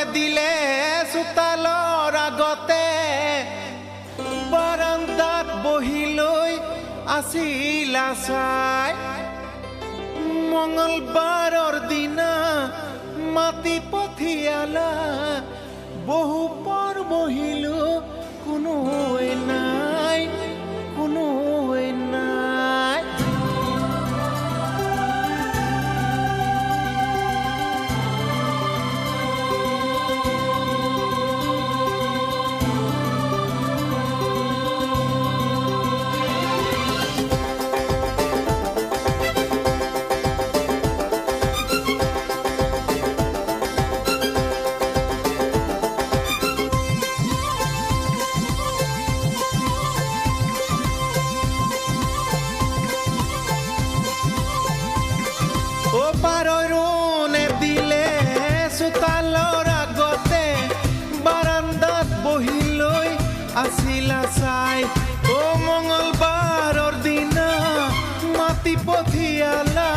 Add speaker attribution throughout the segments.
Speaker 1: দিলে চোতালৰ আগতে বাৰান্দাত বহি লৈ আছিলা চাই মঙ্গলবাৰৰ দিনা মাতি পঠিয়ালা বহু পৰ বহিলো কোনোৱে নাই কোনোৱে নাই পাৰনে দিলে চোতালৰ আগতে বাৰান্দাত বহি লৈ আছিলা চাই মঙ্গলবাৰৰ দিনা মাতি পঠিয়ালা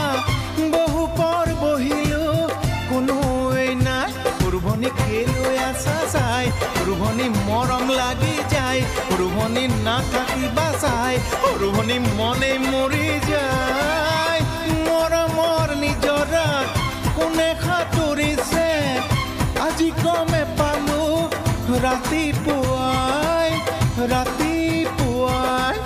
Speaker 1: বহু পৰ বহিলো কোনোৱে নাই সৰুভনী লৈ আছা চাই সৰুভনী মৰম লাগি যায় সৰুভনী নাথাকিবা চাই সৰুভনী মনে মৰি যায় মৰমৰ নিজৰাত কোনে সাঁতুৰিছে আজি গমে পালো ৰাতিপুৱাই ৰাতিপুৱাই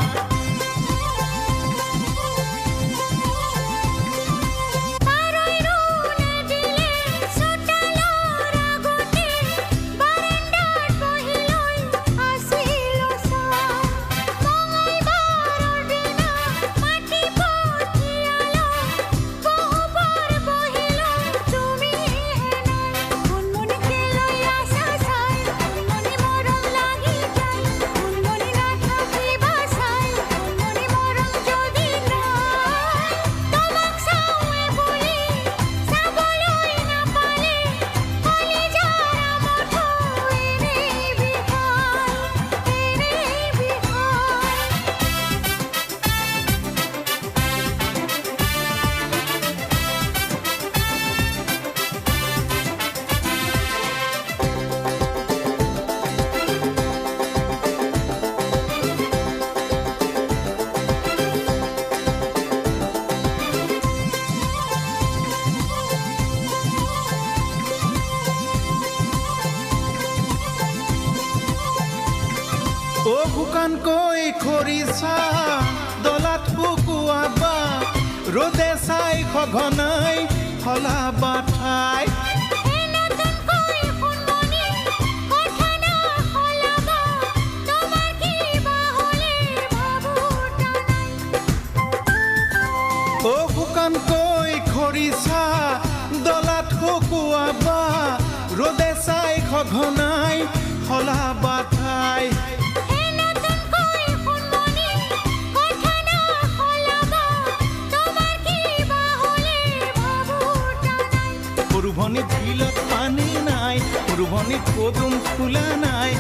Speaker 1: শুকানকৈ খৰিচা দলাত শুকুৱাবা ৰ'দে চাই সঘনাই সলাবা ঠাই শুকানকৈ খৰিচা দলাত শুকুৱাবা ৰ'দে চাই সঘনাই সলাবা ঠাই সৰুভনীত বিলত পানী নাই সৰুভনীত পদুম ফুলা নাই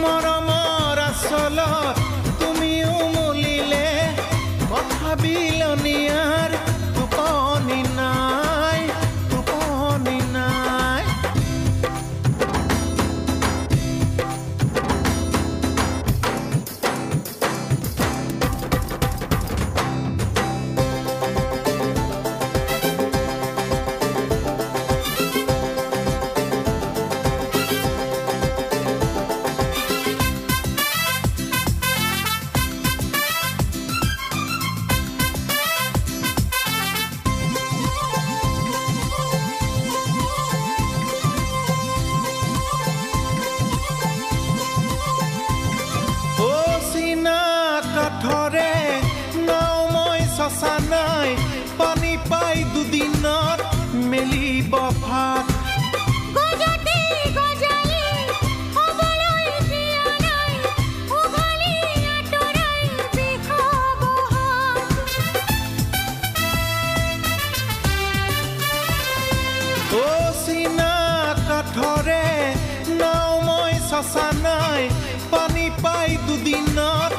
Speaker 1: মৰমৰ আচলত তুমিও মলিলে কথা বিলনীয়াৰ টোপনি নাই টোপনি নাই চচা নাই পানী পাই দুদিনত মেলিব ভাত চিনা কাঠৰে আশা নাই পানী পাই দুদিনত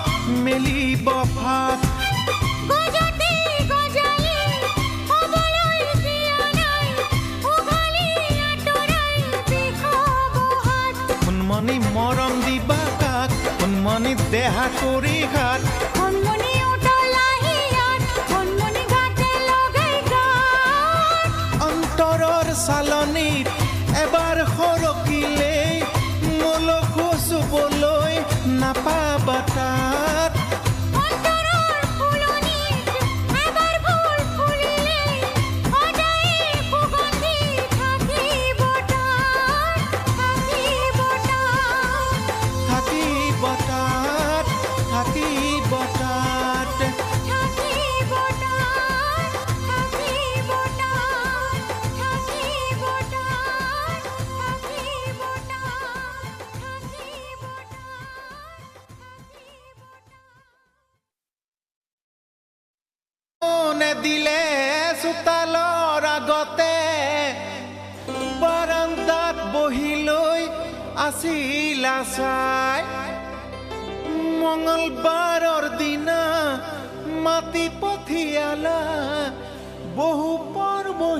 Speaker 1: মেলিব ভাত সোণমণি মৰম দিবা কাক সোণমণি দেহা কৰি ঘাট অন্তৰৰ চালনীত এবাৰ সৰকিলে মলকো চুবলৈ নাপাবা তাত দিলে চোতালৰ আগতে বাৰান্দাত বহি লৈ আছিলা চাই মঙলবাৰৰ দিনা মাতি পঠিয়ালা বহু পৰ বহি